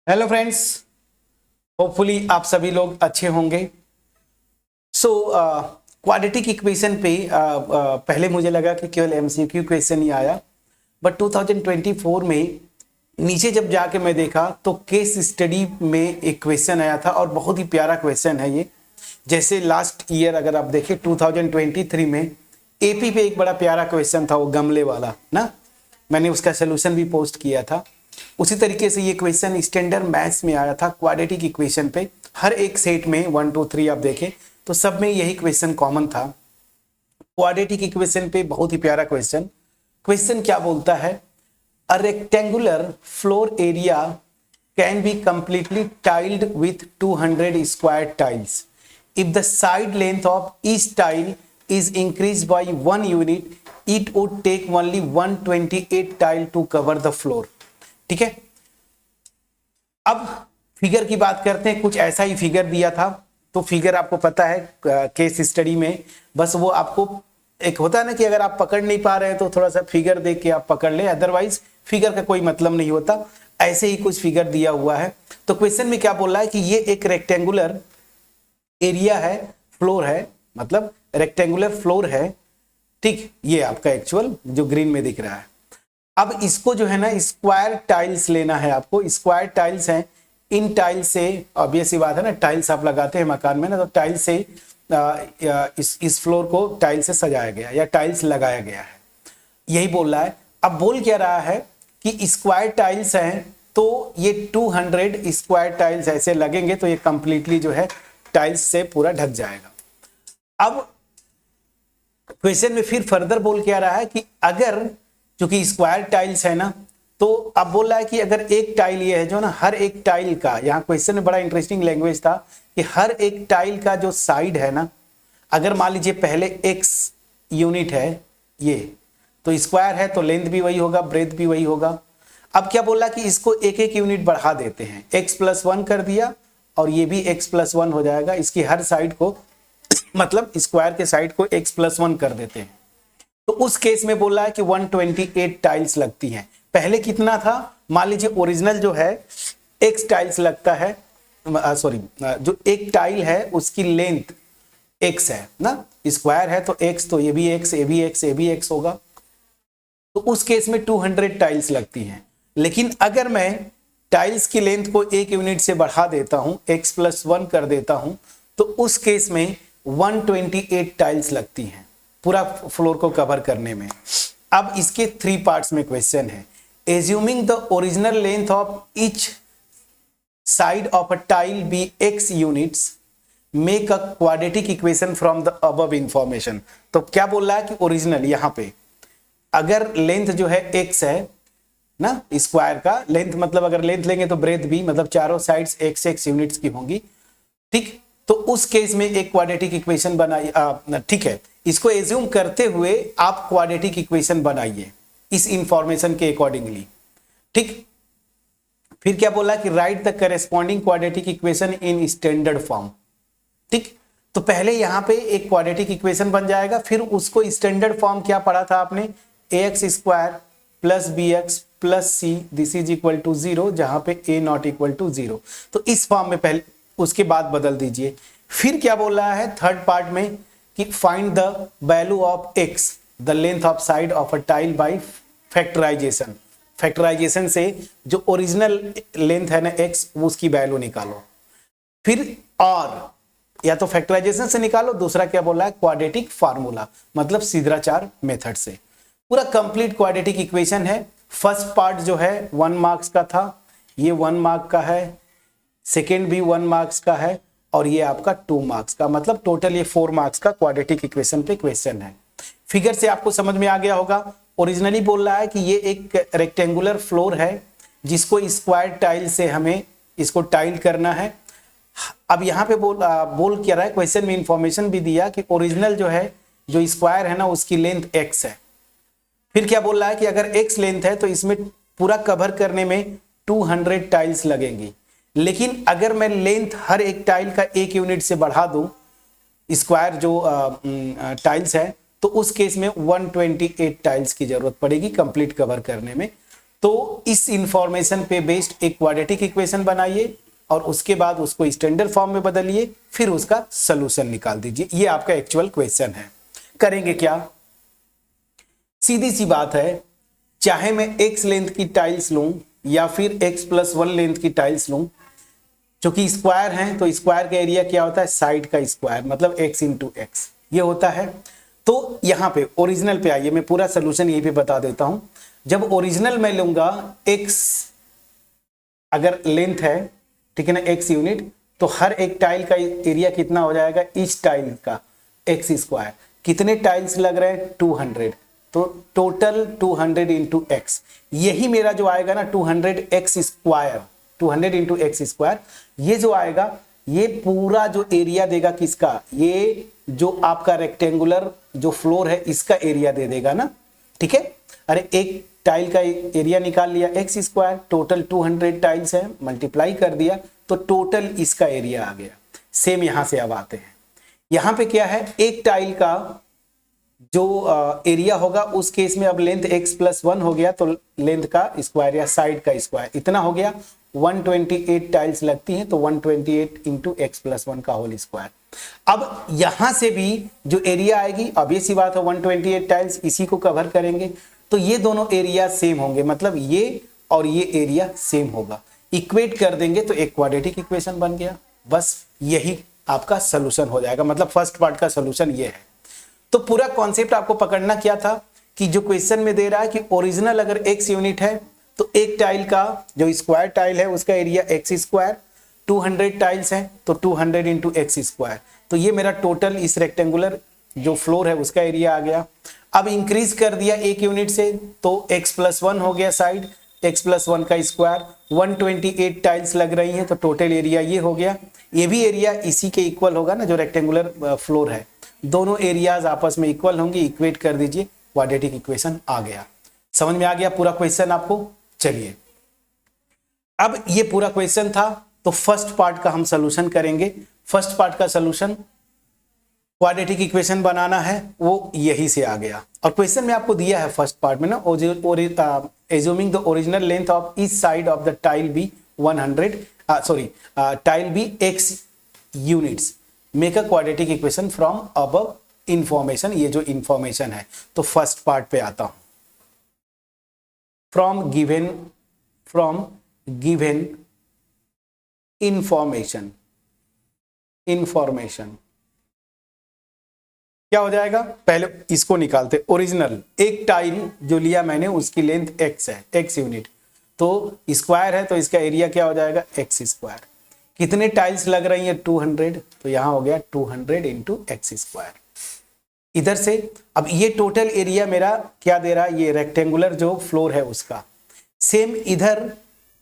Hello friends, hopefully आप सभी लोग अच्छे होंगे। सो क्वाड्रेटिक इक्वेशन पे पहले मुझे लगा कि केवल एमसीक्यू क्वेश्चन ही आया, बट 2024 में नीचे जब जाके मैं देखा तो केस स्टडी में एक क्वेश्चन आया था और बहुत ही प्यारा क्वेश्चन है ये। जैसे लास्ट ईयर अगर आप देखें 2023 में एपी पे एक बड़ा प्यारा क्वेश्चन था, वो गमले वाला ना, मैंने उसका सोल्यूशन भी पोस्ट किया था। उसी तरीके से ये क्वेश्चन स्टैंडर्ड मैथ्स में आया था क्वाड्रेटिक इक्वेशन पे। हर एक सेट में 1 2 3 आप देखें तो सब में यही क्वेश्चन कॉमन था। क्वाड्रेटिक इक्वेशन पे बहुत ही प्यारा क्वेश्चन क्या बोलता है, a rectangular floor area can be completely tiled with 200 square tiles if the side length of each tile is increased by 1 unit, it would take only 128 tile to cover the floor। ठीक है, अब figure की बात करते हैं। कुछ ऐसा ही figure दिया था, तो फिगर आपको पता है केस स्टडी में बस वो आपको एक होता है ना कि अगर आप पकड़ नहीं पा रहे हैं तो थोड़ा सा फिगर देख के आप पकड़ ले, अदरवाइज फिगर का कोई मतलब नहीं होता। ऐसे ही कुछ फिगर दिया हुआ है। तो क्वेश्चन में क्या बोल रहा है कि ये एक रेक्टेंगुलर एरिया है, फ्लोर है, मतलब रेक्टेंगुलर फ्लोर है। ठीक, ये आपका एक्चुअल जो ग्रीन में दिख रहा है। अब इसको जो है ना स्क्वायर टाइल्स लेना है आपको। स्क्वायर टाइल्स हैं, इन टाइल्स से ऑब्वियस सी बात है ना, टाइल्स आप लगाते हैं मकान में ना, तो टाइल्स से इस फ्लोर को टाइल्स से सजाया गया या टाइल्स लगाया गया है, यही बोल रहा है। अब बोल क्या रहा है कि स्क्वायर टाइल्स हैं, तो ये 200 स्क्वायर टाइल्स ऐसे लगेंगे तो ये कंप्लीटली जो है टाइल्स से पूरा ढक जाएगा। अब क्वेश्चन में फिर फर्दर बोल क्या रहा है कि अगर चूंकि स्क्वायर टाइल्स है ना, तो अब बोल रहा है कि अगर एक टाइल ये है जो ना, हर एक टाइल का, यहाँ क्वेश्चन में बड़ा इंटरेस्टिंग लैंग्वेज था कि हर एक टाइल का जो साइड है ना, अगर मान लीजिए पहले x यूनिट है ये, तो स्क्वायर है तो लेंथ भी वही होगा, ब्रेथ भी वही होगा। अब क्या बोला कि इसको एक एक यूनिट बढ़ा देते हैं, x+1 कर दिया और ये भी x+1 हो जाएगा। इसकी हर साइड को मतलब स्क्वायर के साइड को x+1 कर देते हैं, तो उस केस में बोला है कि 128 टाइल्स लगती हैं। पहले कितना था, मान लीजिए ओरिजिनल जो है x टाइल्स लगता है, सॉरी जो एक टाइल है उसकी लेंथ x है ना, स्क्वायर है तो x, तो ये भी x, ये भी x, ये भी x होगा, तो उस केस में 200 टाइल्स लगती हैं। लेकिन अगर मैं टाइल्स की लेंथ को एक यूनिट से बढ़ा देता हूं, x+1 कर देता हूं, तो उस केस में 128 टाइल्स लगती हैं पूरा फ्लोर को कवर करने में। अब इसके 3 पार्ट्स में क्वेश्चन है। Assuming the original length of each side of a tile be x units, make a quadratic equation from the above information. तो क्या बोल रहा है कि ओरिजिनल यहां पे अगर लेंथ जो है x है ना, स्क्वायर का लेंथ, मतलब अगर लेंथ लेंगे तो ब्रेथ भी, मतलब चारों साइड्स x यूनिट्स की होंगी। ठीक, तो उस केस में एक क्वाड्रेटिक इक्वेशन बनाइए। ठीक है, इसको एज्यूम करते हुए आप क्वाड्रेटिक इक्वेशन बनाइए इस इंफॉर्मेशन के अकॉर्डिंगली। ठीक, फिर क्या बोला कि right the corresponding quadratic equation in standard form. ठीक, तो पहले यहां पे एक क्वाड्रेटिक इक्वेशन बन जाएगा, फिर उसको स्टैंडर्ड फॉर्म क्या पढ़ा था आपने, ax² + bx + c this is equal to 0, जहां पे a नॉट इक्वल टू 0। तो इस फॉर्म में पहले, उसके बाद बदल दीजिए। फिर क्या बोल रहा है थर्ड पार्ट में कि find the value of x, the length of side of a tile by factorization. Factorization से जो ओरिजिनल लेंथ है ना x, उसकी वैल्यू निकालो। फिर और या तो फैक्टराइजेशन से निकालो, दूसरा क्या बोला है क्वाड्रेटिक फार्मूला, मतलब सीधाचार मेथड से। पूरा कंप्लीट क्वाड्रेटिक इक्वेशन है। फर्स्ट पार्ट जो है 1 मार्क्स का था, ये 1 मार्क का है, सेकेंड भी 1 मार्क्स का है, और ये आपका 2 मार्क्स का, मतलब टोटल ये 4 मार्क्स का क्वाड्रेटिक इक्वेशन पे क्वेश्चन है। फिगर से आपको समझ में आ गया होगा। ओरिजिनली बोल रहा है कि ये एक रेक्टेंगुलर फ्लोर है जिसको स्क्वायर टाइल से हमें इसको टाइल करना है। अब यहाँ पे बोल क्या रहा है, क्वेश्चन में इंफॉर्मेशन भी दिया कि ओरिजिनल जो है, जो स्क्वायर है ना, उसकी लेंथ x है। फिर क्या बोल रहा है कि अगर x लेंथ है तो इसमें पूरा कवर करने में 200 टाइल्स लगेंगी। लेकिन अगर मैं लेंथ हर एक टाइल का 1 यूनिट से बढ़ा दूं, स्क्वायर जो टाइल्स है, तो उस केस में 128 टाइल्स की जरूरत पड़ेगी कंप्लीट कवर करने में। तो इस इंफॉर्मेशन पे बेस्ड एक क्वाड्रेटिक इक्वेशन बनाइए और उसके बाद उसको स्टैंडर्ड फॉर्म में बदलिए, फिर उसका सोल्यूशन निकाल दीजिए। ये आपका एक्चुअल क्वेश्चन है। करेंगे क्या, सीधी सी बात है, चाहे मैं x लेंथ की टाइल्स लूं या फिर x+1 लेंथ की टाइल्स लूं, क्योंकि स्क्वायर हैं तो स्क्वायर का एरिया क्या होता है, साइड का स्क्वायर, मतलब x इंटू एक्स ये होता है। तो यहां पे ओरिजिनल पे आइए, मैं पूरा सोल्यूशन यहीं पे बता देता हूं। जब ओरिजिनल मैं लूंगा x अगर लेंथ है, ठीक है ना, x यूनिट, तो हर एक टाइल का एरिया कितना हो जाएगा, इस टाइल का एक्स स्क्वायर। कितने टाइल्स लग रहे हैं, 200, तो टोटल 200 इंटू एक्स, यही मेरा जो आएगा ना 200 x square, 200 into x square, ये जो आएगा ये पूरा जो एरिया देगा किसका, ये जो आपका रेक्टेंगुलर जो फ्लोर है इसका एरिया दे देगा ना, ठीक है। अरे एक टाइल का एरिया निकाल लिया एक्स स्क्वायर, टोटल 200 टाइल्स है, मल्टीप्लाई कर दिया तो टोटल इसका एरिया आ गया। सेम यहां से अब आते हैं, यहां पे क्या है, एक टाइल का जो एरिया होगा उस केस में अब लेंथ x+1 हो गया तो लेंथ का स्क्वायर या साइड का स्क्वायर इतना हो गया। 128 टाइल्स लगती हैं तो 128 इंटू x+1 का होल स्क्वायर। अब यहां से भी जो एरिया आएगी, अब ये सी बात है 128 टाइल्स इसी को कवर करेंगे, तो ये दोनों एरिया सेम होंगे, मतलब ये और ये एरिया सेम होगा, इक्वेट कर देंगे तो एक क्वाड्रेटिक इक्वेशन बन गया। बस यही आपका सोल्यूशन हो जाएगा, मतलब फर्स्ट पार्ट का सोल्यूशन ये है। तो पूरा कॉन्सेप्ट आपको पकड़ना क्या था कि जो क्वेश्चन में दे रहा है कि ओरिजिनल अगर x यूनिट है तो एक टाइल का जो स्क्वायर टाइल है उसका एरिया एक्स स्क्वायर, 200 टाइल्स हैं तो 200 इंटू एक्स स्क्वायर, तो ये मेरा टोटल इस रेक्टेंगुलर जो फ्लोर है उसका एरिया आ गया। अब इंक्रीज कर दिया एक यूनिट से तो x+1 हो गया साइड, x+1 का स्क्वायर, 128 टाइल्स लग रही हैं तो टोटल एरिया ये हो गया। ये भी एरिया इसी के इक्वल होगा ना, जो रेक्टेंगुलर फ्लोर है, दोनों एरियाज आपस में इक्वल होंगे, इक्वेट कर दीजिए, क्वाड्रेटिक इक्वेशन आ गया। समझ में आ गया पूरा क्वेश्चन आपको। चलिए अब ये पूरा क्वेश्चन था तो फर्स्ट पार्ट का हम सॉल्यूशन करेंगे। फर्स्ट पार्ट का सॉल्यूशन क्वाड्रेटिक इक्वेशन बनाना है, वो यही से आ गया। और क्वेश्चन में आपको दिया है फर्स्ट पार्ट में ना, assuming the original length of each side of the tile be 100 tile be x units, make a quadratic equation from above information. ये जो इंफॉर्मेशन है तो फर्स्ट पार्ट पे आता हूं, फ्रॉम गिवन इंफॉर्मेशन क्या हो जाएगा, पहले इसको निकालते। ओरिजिनल एक टाइल जो लिया मैंने उसकी लेंथ x है, x यूनिट, तो स्क्वायर है तो इसका एरिया क्या हो जाएगा, एक्स स्क्वायर। कितने टाइल्स लग रही है, 200, तो यहां हो गया 200 इंटू एक्स स्क्वायर। इधर से अब ये टोटल एरिया मेरा क्या दे रहा है, ये रेक्टेंगुलर जो फ्लोर है उसका। सेम इधर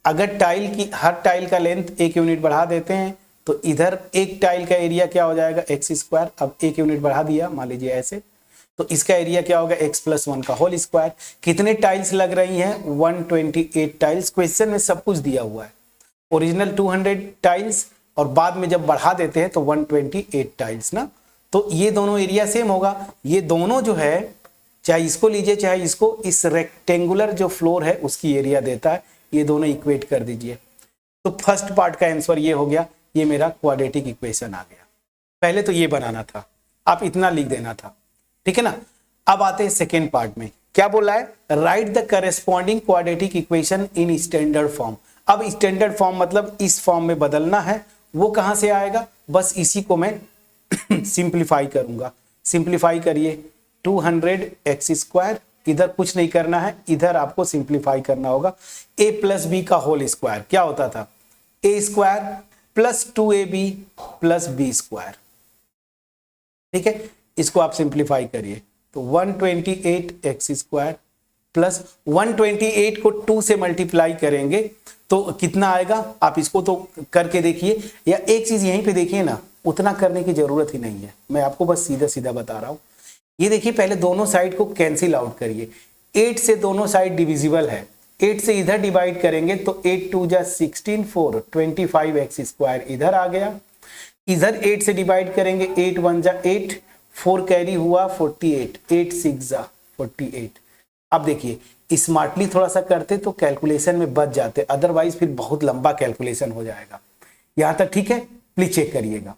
अगर टाइल की हर टाइल का लेंथ एक यूनिट बढ़ा देते हैं तो इधर एक टाइल का एरिया क्या हो जाएगा, एक्स स्क्वायर। अब एक यूनिट बढ़ा दिया मान लीजिए ऐसे, तो इसका एरिया क्या होगा, x+1 का होल स्क्वायर। कितने टाइल्स लग रही हैं, 128 टाइल्स। क्वेश्चन में सब कुछ दिया हुआ है, ओरिजिनल 200 टाइल्स और बाद में जब बढ़ा देते हैं तो 128 टाइल्स ना, तो ये दोनों एरिया सेम होगा। ये दोनों जो है, चाहे इसको लीजिए चाहे इसको, इस रेक्टेंगुलर जो फ्लोर है उसकी एरिया देता है, ये दोनों इक्वेट कर दीजिए। तो फर्स्ट पार्ट का आंसर ये हो गया, ये मेरा क्वाड्रेटिक इक्वेशन आ गया। पहले तो ये बनाना था, आप इतना लिख देना था, ठीक है ना। अब आते हैं सेकेंड पार्ट में, क्या बोला है, right the corresponding quadratic equation in standard form. अब स्टैंडर्ड फॉर्म मतलब इस फॉर्म में बदलना है, वो कहां से आएगा, बस इसी को मैं सिंप्लीफाई करूंगा। सिंप्लीफाई करिए, 200 एक्स स्क्वायर, इधर कुछ नहीं करना है, इधर आपको सिंप्लीफाई करना होगा। a प्लस बी का होल स्क्वायर क्या होता था, a square plus 2ab plus B square, ठीक है। इसको आप सिंप्लीफाई करिए तो 128 एक्स स्क्वायर प्लस 128 को 2 से मल्टीप्लाई करेंगे तो कितना आएगा, आप इसको तो करके देखिए, या एक चीज यहीं पे देखिए ना, उतना करने की जरूरत ही नहीं है, मैं आपको बस सीधा सीधा बता रहा हूं। ये देखिए, पहले दोनों साइड को कैंसिल आउट करिए। 8 से दोनों साइड डिविजिबल है, 8 से इधर डिवाइड करेंगे तो 8 2 जा 16 4 25 एक्स स्क्वायर इधर आ गया। इधर 8 से डिवाइड करेंगे, 8 1 जा 8, 4 कैरी हुआ 48, 8 6 जा 48। अब देखिए स्मार्टली थोड़ा सा करते तो कैलकुलेशन में बच जाते, अदरवाइज फिर बहुत लंबा कैलकुलेशन हो जाएगा। यहां तक ठीक है, प्लीज चेक करिएगा।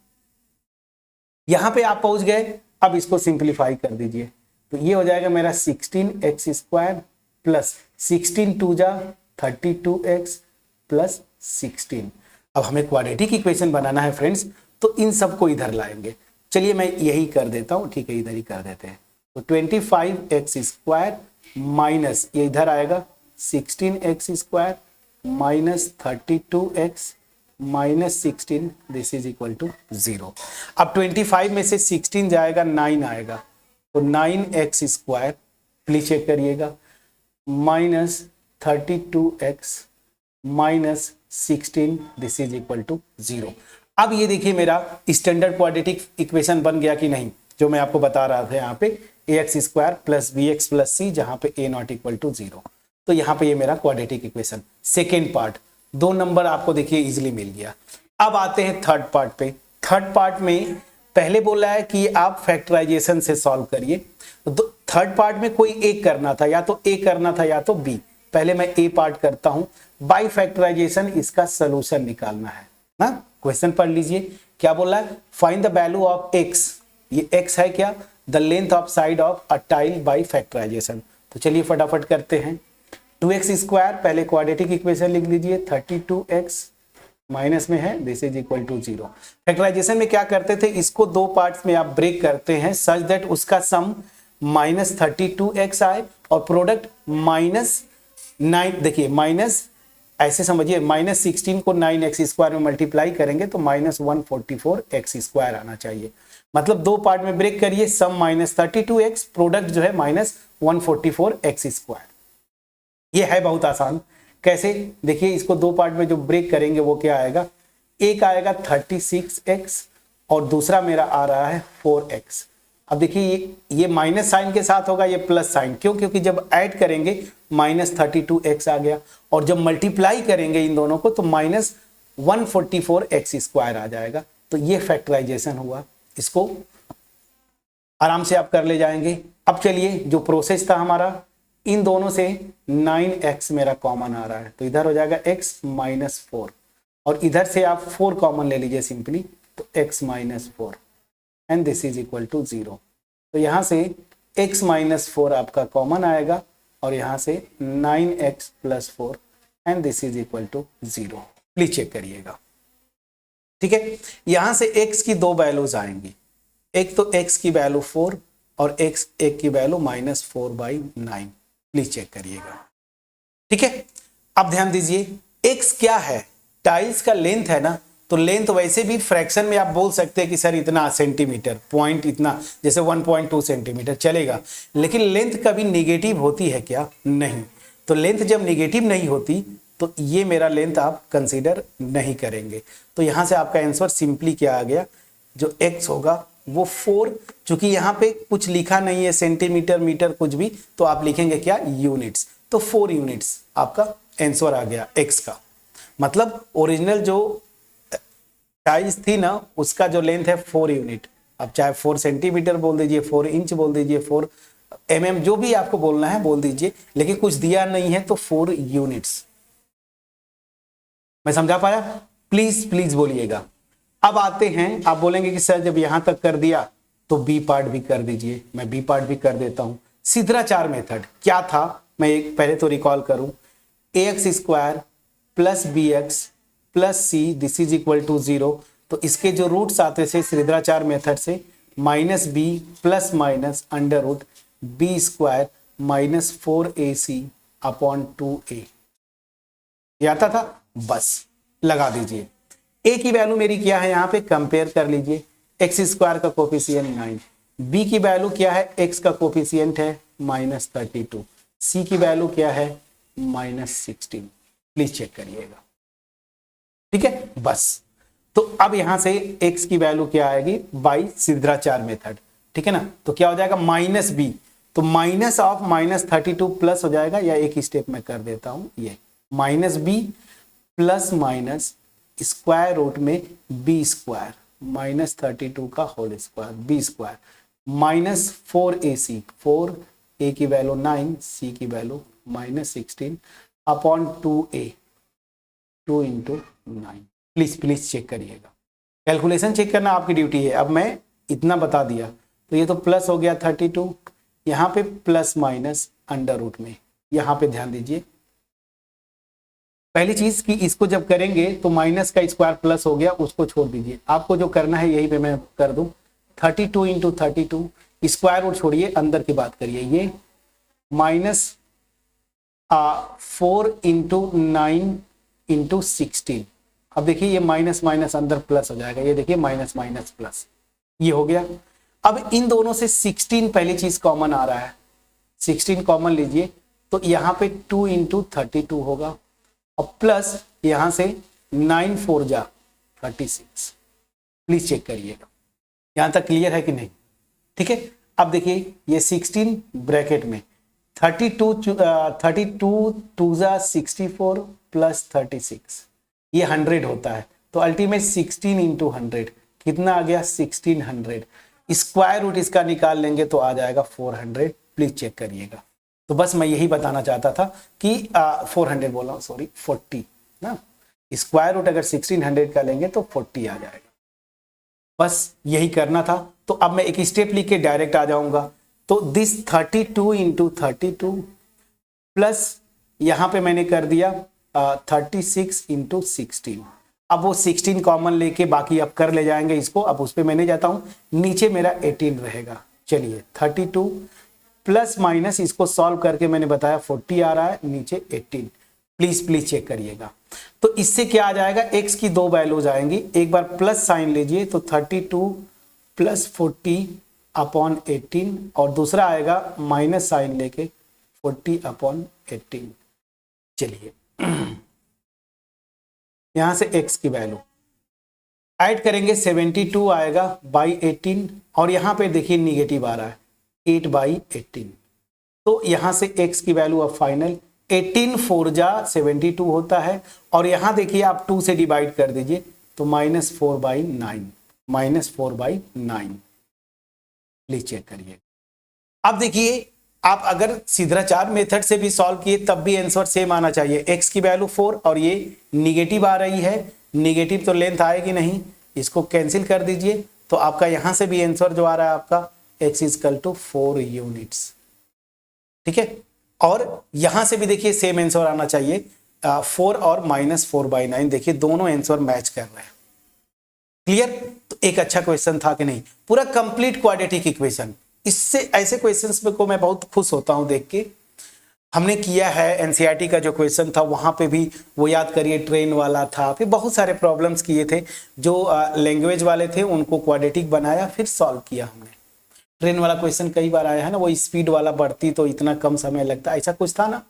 यहां पे आप पहुंच गए, अब इसको सिंप्लीफाई कर दीजिए, तो ये हो जाएगा मेरा 16x² प्लस 16 2 जा 32x प्लस 16। अब हमें क्वाड्रेटिक इक्वेशन बनाना है फ्रेंड्स, तो इन सबको इधर लाएंगे। चलिए मैं यही कर देता हूं, ठीक है, इधर ही कर देते हैं। तो 25x² माइनस ये इधर आएगा 16x² minus 32x minus 16, this is equal to 0। अब 25 में से 16 जाएगा 9 आएगा, तो 9x², प्लीज चेक करिएगा, minus 32x minus 16, this is equal to 0। अब ये देखिए मेरा स्टैंडर्ड क्वाड्रेटिक इक्वेशन बन गया कि नहीं, जो मैं आपको बता रहा था यहाँ पे ax² plus bx plus c, जहां पे a नॉट इक्वल टू 0। तो यहाँ पे ये मेरा quadratic equation second part, 2 number आपको देखिए इजिली मिल गया। अब आते हैं थर्ड पार्ट पे। थर्ड पार्ट में पहले बोला है कि आप फैक्टराइजेशन से सॉल्व करिए, तो थर्ड पार्ट में कोई एक करना था, या तो ए करना था या तो बी। पहले मैं ए पार्ट करता हूं, बाय फैक्टराइजेशन इसका सोल्यूशन निकालना है ना। क्वेश्चन पढ़ लीजिए, क्या बोला है, find the value of x, ये एक्स है क्या, the length of side of a tile by factorization. तो चलिए फटाफट करते हैं। 2x², पहले क्वाड्रेटिक इक्वेशन लिख लीजिए, 32x माइनस में है, this is equal to 0। Factorization में क्या करते थे, इसको 2 पार्ट्स में आप ब्रेक करते हैं सच दैट उसका सम माइनस 32x आए और प्रोडक्ट -9, देखिए माइनस, ऐसे समझिए माइनस 16 को 9x² में मल्टीप्लाई करेंगे तो माइनस 144x² आना चाहिए। मतलब 2 पार्ट में ब्रेक करिए, सम माइनस 32x, प्रोडक्ट जो है माइनस 144x²। ये है बहुत आसान। कैसे, देखिए इसको 2 पार्ट में जो ब्रेक करेंगे वो क्या आएगा, एक आएगा 36x और दूसरा मेरा आ रहा है 4x। अब देखिए ये माइनस साइन के साथ होगा, ये प्लस साइन, क्यों, क्योंकि जब ऐड करेंगे माइनस 32x आ गया, और जब मल्टीप्लाई करेंगे इन दोनों को तो माइनस 144x² आ जाएगा। तो ये फैक्टराइजेशन हुआ, इसको आराम से आप कर ले जाएंगे। अब चलिए जो प्रोसेस था हमारा, इन दोनों से 9x मेरा कॉमन आ रहा है, तो इधर हो जाएगा x माइनस 4, और इधर से आप 4 कॉमन ले लीजिए सिंपली, तो x minus 4 and this is equal to 0। तो यहां से x माइनस 4 आपका कॉमन आएगा और यहां से 9x plus 4 and this is equal to 0। Please check करिएगा, ठीक है। यहां से x की 2 वैल्यूज आएंगी, एक तो x की वैल्यू 4 और x एक की वैल्यू माइनस 4/9। प्लीज चेक करिएगा, ठीक है। अब ध्यान दीजिए, x क्या है, टाइल्स का लेंथ है ना, तो लेंथ वैसे भी फ्रैक्शन में आप बोल सकते हैं कि सर इतना सेंटीमीटर, पॉइंट इतना, जैसे 1.2 सेंटीमीटर चलेगा, लेकिन लेंथ कभी निगेटिव होती है क्या, नहीं। तो लेंथ जब निगेटिव नहीं होती तो ये मेरा लेंथ आप कंसीडर नहीं करेंगे। तो यहां से आपका आंसर सिंपली क्या आ गया, जो x होगा वो 4, चूंकि यहाँ पे कुछ लिखा नहीं है सेंटीमीटर मीटर कुछ भी, तो आप लिखेंगे क्या, यूनिट्स, तो 4 यूनिट्स आपका आंसर आ गया x का। मतलब ओरिजिनल जो टाइल्स थी ना उसका जो लेंथ है 4 यूनिट, अब चाहे 4 सेंटीमीटर बोल दीजिए, 4 इंच बोल दीजिए, 4 mm, जो भी आपको बोलना है बोल दीजिए, लेकिन कुछ दिया नहीं है तो 4 यूनिट्स। मैं समझा पाया, प्लीज प्लीज बोलिएगा। अब आते हैं, आप बोलेंगे कि सर जब यहां तक कर दिया तो बी पार्ट भी कर दीजिए, मैं बी पार्ट भी कर देता हूं। सिद्धाचार मेथड क्या था, मैं एक पहले तो रिकॉल करूं, ax² plus bx plus c, this is equal to 0। तो इसके जो रूट्स आते थे सिद्धाचार मेथड से, minus B plus minus under root b² minus 4ac upon 2a, ये आता था, बस लगा दीजिए। a की वैल्यू मेरी क्या है, यहां पे कंपेयर कर लीजिए, x² का कोफिशिएंट 9, b की वैल्यू क्या है, x का कोफिशिएंट है माइनस 32, c की वैल्यू क्या है माइनस 16। प्लीज चेक करिएगा, ठीक है, बस। तो अब यहां से x की वैल्यू क्या आएगी बाई सिद्धाचार मेथड, ठीक है ना। तो क्या हो जाएगा माइनस b, तो माइनस ऑफ माइनस 32 प्लस हो जाएगा, या एक स्टेप में कर देता हूं, ये minus b plus minus square root में b² माइनस 32 का whole square b² minus 4ac, 4a की वैल्यू 9, c की value -16 upon 2a 2 into 9। Please check करिएगा, कैलकुलेशन चेक करना आपकी ड्यूटी है। अब मैं इतना बता दिया तो ये तो प्लस हो गया 32, यहाँ पे प्लस माइनस अंडर रूट में, यहाँ पे ध्यान दीजिए पहली चीज कि इसको जब करेंगे तो माइनस का स्क्वायर प्लस हो गया, उसको छोड़ दीजिए। आपको जो करना है यही पे मैं कर दूं, 32 इंटू 32 स्क्वायर रूट छोड़िए, अंदर की बात करिए। ये माइनस 4 इंटू 9 इंटू 16। अब देखिए ये माइनस माइनस अंदर प्लस हो जाएगा, ये देखिए माइनस माइनस प्लस, ये हो गया। अब इन दोनों से 16 पहली चीज कॉमन आ रहा है, 16 कॉमन लीजिए तो यहाँ पे 2 इंटू 32 होगा और प्लस यहां से 9 4 जा 36। प्लीज चेक करिएगा यहां तक क्लियर है कि नहीं, ठीक है। अब देखिए ये 16 ब्रैकेट में 32 2 जा 64 प्लस 36, ये 100 होता है तो अल्टीमेट 16 इंटू 100 कितना आ गया 1600। स्क्वायर रूट इसका निकाल लेंगे तो आ जाएगा 400। प्लीज चेक करिएगा। तो बस मैं यही बताना चाहता था कि 400 बोल रहा हूँ, सॉरी 40 ना, स्क्वायर रूट अगर 1600 का लेंगे तो 40 आ जाएगा। बस यही करना था। तो अब मैं एक स्टेप लिख के डायरेक्ट आ जाऊंगा। तो दिस 32 इंटू 32 प्लस यहां पे मैंने कर दिया 36 इंटू 16। अब वो 16 कॉमन लेके बाकी अब कर ले जाएंगे इसको। अब उस पर मैंने जाता हूं, नीचे मेरा 18 रहेगा। चलिए 32 प्लस माइनस इसको सॉल्व करके मैंने बताया 40 आ रहा है, नीचे 18। प्लीज चेक करिएगा। तो इससे क्या आ जाएगा, x की दो वैल्यूज आएंगी, एक बार प्लस साइन लीजिए तो 32 प्लस 40 अपॉन 18 और दूसरा आएगा माइनस साइन लेके 40 अपॉन 18। चलिए यहां से x की वैल्यू ऐड करेंगे 72 आएगा बाई 18 और यहां पे देखिए निगेटिव आ रहा है 8 बाई 18। तो यहां से x की वैल्यू अब फाइनल 18 4 जा 72 होता है और यहां देखिए आप 2 से डिवाइड कर दीजिए तो -4 बाई 9, -4 बाई 9। प्लीज चेक करिए। अब देखिए आप अगर सिद्धाचार मेथड से भी सॉल्व किए तब भी आंसर सेम आना चाहिए। x की वैल्यू 4 और ये निगेटिव आ रही है, निगेटिव तो लेंथ आएगी नहीं, इसको कैंसिल कर दीजिए तो आपका यहां से भी आंसर जो आ रहा है आपका x इक्वल टू 4 यूनिट्स, ठीक है। और यहां से भी देखिए सेम आंसर आना चाहिए 4 और -4 बाई 9। देखिए दोनों आंसर मैच कर रहे हैं। क्लियर? तो एक अच्छा क्वेश्चन था कि नहीं, पूरा कंप्लीट क्वाड्रेटिक इक्वेशन। इससे ऐसे क्वेश्चंस को मैं बहुत खुश होता हूं देख के। हमने किया है एनसीईआरटी का जो क्वेश्चन था वहां पे भी वो याद करिए ट्रेन वाला था, फिर बहुत सारे प्रॉब्लम्स किए थे जो लैंग्वेज वाले थे उनको क्वाड्रेटिक बनाया फिर सॉल्व किया हमने। ट्रेन वाला क्वेश्चन कई बार आया है ना, वो स्पीड वाला बढ़ती तो इतना कम समय लगता, ऐसा कुछ था ना।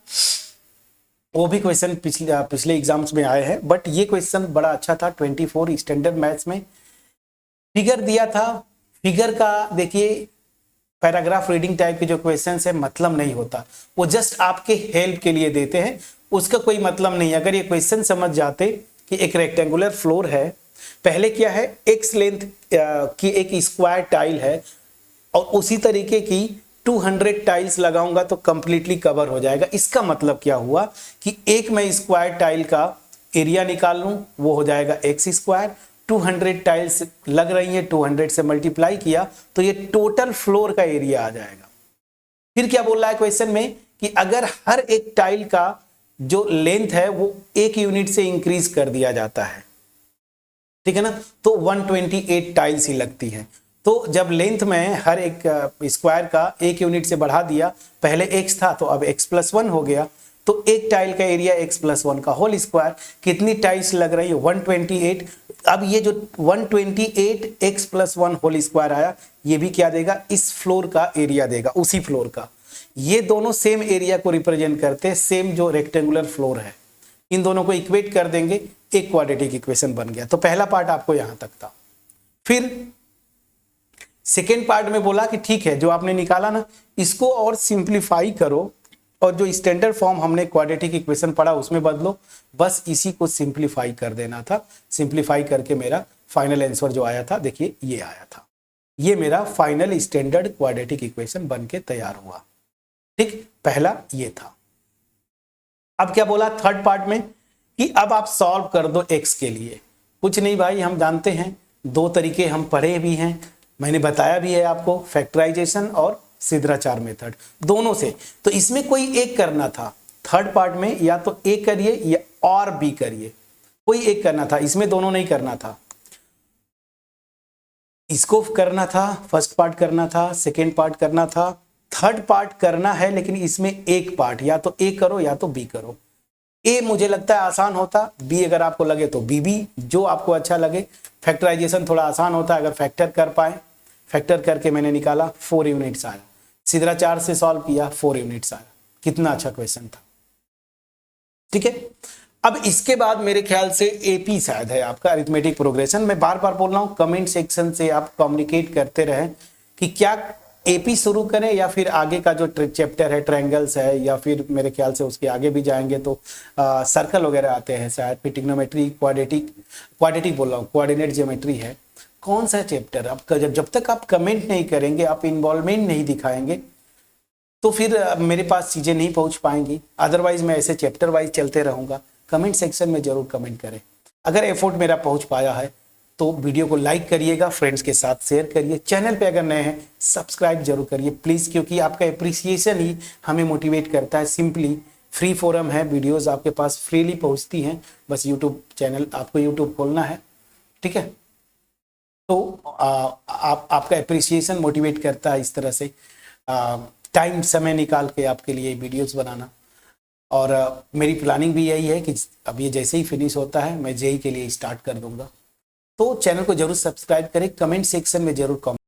वो भी क्वेश्चन पिछले एग्जाम्स में आए हैं, बट ये क्वेश्चन बड़ा अच्छा था 24 स्टैंडर्ड मैथ्स में। फिगर दिया था, फिगर का देखिए पैराग्राफ रीडिंग टाइप के जो क्वेश्चंस है मतलब नहीं होता, वो जस्ट आपके हेल्प के लिए देते हैं, उसका कोई मतलब नहीं। अगर ये क्वेश्चन समझ जाते कि एक रेक्टेंगुलर फ्लोर है, पहले क्या है एक्स लेंथ की एक स्क्वायर टाइल है और उसी तरीके की 200 टाइल्स लगाऊंगा तो कंप्लीटली कवर हो जाएगा। इसका मतलब क्या हुआ कि एक मैं स्क्वायर टाइल का एरिया निकाल लूं वो हो जाएगा एक्स स्क्वायर, 200 टाइल्स लग रही है 200 से मल्टीप्लाई किया तो ये टोटल फ्लोर का एरिया आ जाएगा। फिर क्या बोल रहा है क्वेश्चन में कि अगर हर एक टाइल का जो लेंथ है वो 1 यूनिट से इंक्रीज कर दिया जाता है, ठीक है ना, तो 128 टाइल्स ही लगती है। तो जब लेंथ में हर एक स्क्वायर का 1 यूनिट से बढ़ा दिया, पहले x था तो अब x+1 हो गया, तो एक टाइल का एरिया x+1 का होल स्क्वायर। कितनी टाइल्स लग रही है 128। अब ये जो 128 x+1 होल स्क्वायर आया ये भी क्या देगा, इस फ्लोर का एरिया देगा, उसी फ्लोर का। ये दोनों सेम एरिया को रिप्रेजेंट करते हैं, सेम जो रेक्टेंगुलर फ्लोर है, इन दोनों को इक्वेट कर देंगे, एक क्वाड्रेटिक इक्वेशन बन गया। तो पहला पार्ट आपको यहां तक था। फिर सेकेंड पार्ट में बोला कि ठीक है जो आपने निकाला ना इसको और सिंप्लीफाई करो और जो स्टैंडर्ड फॉर्म हमने क्वाड्रेटिक इक्वेशन पढ़ा उसमें बदलो, बस इसी को सिंप्लीफाई कर देना था। सिंप्लीफाई करके मेरा फाइनल आंसर जो आया था देखिए ये आया था, ये मेरा फाइनल स्टैंडर्ड क्वाड्रेटिक इक्वेशन बन के तैयार हुआ। ठीक, पहला ये था। अब क्या बोला थर्ड पार्ट में कि अब आप सॉल्व कर दो x के लिए। कुछ नहीं भाई, हम जानते हैं दो तरीके हम पढ़े भी हैं, मैंने बताया भी है आपको, फैक्टराइजेशन और सिद्धाचार मेथड, दोनों से। तो इसमें कोई एक करना था थर्ड पार्ट में, या तो ए करिए या और बी करिए, कोई एक करना था, इसमें दोनों नहीं करना था। इसको करना था, फर्स्ट पार्ट करना था, सेकेंड पार्ट करना था, थर्ड पार्ट करना है, लेकिन इसमें एक पार्ट या तो ए करो या तो बी करो। ए मुझे लगता है आसान होता, बी अगर आपको लगे तो बी भी, जो आपको अच्छा लगे। फैक्टराइजेशन थोड़ा आसान होता है अगर फैक्टर कर पाए, फैक्टर करके मैंने निकाला 4 यूनिट्स आया, सिद्धाचार से सॉल्व किया 4 यूनिट्स आया। कितना अच्छा क्वेश्चन था, ठीक है। अब इसके बाद मेरे ख्याल से एपी शायद है आपका, अरिथमेटिक प्रोग्रेशन। मैं बार बार बोल रहा हूं, कमेंट सेक्शन से आप कम्युनिकेट करते रहें कि क्या एपी शुरू करें या फिर आगे का जो चैप्टर है ट्रायंगल्स है, या फिर मेरे ख्याल से उसके आगे भी जाएंगे तो सर्कल वगैरह आते हैं शायद, फिर ट्रिग्नोमेट्री, क्वाड्रेटिक बोल रहा हूँ, कोऑर्डिनेट ज्योमेट्री है। कौन सा चैप्टर आपका, जब तक आप कमेंट नहीं करेंगे, आप इन्वॉल्वमेंट नहीं दिखाएंगे, तो फिर मेरे पास चीज़ें नहीं पहुंच पाएंगी। अदरवाइज मैं ऐसे चैप्टर वाइज चलते रहूँगा। कमेंट सेक्शन में जरूर कमेंट करें। अगर एफर्ट मेरा पहुंच पाया है तो वीडियो को लाइक करिएगा, फ्रेंड्स के साथ शेयर करिए, चैनल पे अगर नए हैं सब्सक्राइब जरूर करिए प्लीज़, क्योंकि आपका एप्रिसिएशन ही हमें मोटिवेट करता है। सिंपली फ्री फोरम है, वीडियोस आपके पास फ्रीली पहुंचती हैं, बस यूट्यूब चैनल आपको यूट्यूब खोलना है, ठीक है। तो आपका एप्रिसिएशन मोटिवेट करता है इस तरह से टाइम समय निकाल के आपके लिए वीडियोस बनाना। और मेरी प्लानिंग भी यही है कि अब ये जैसे ही फिनिश होता है मैं जेई के लिए स्टार्ट कर दूंगा। तो चैनल को जरूर सब्सक्राइब करें, कमेंट सेक्शन में जरूर कमेंट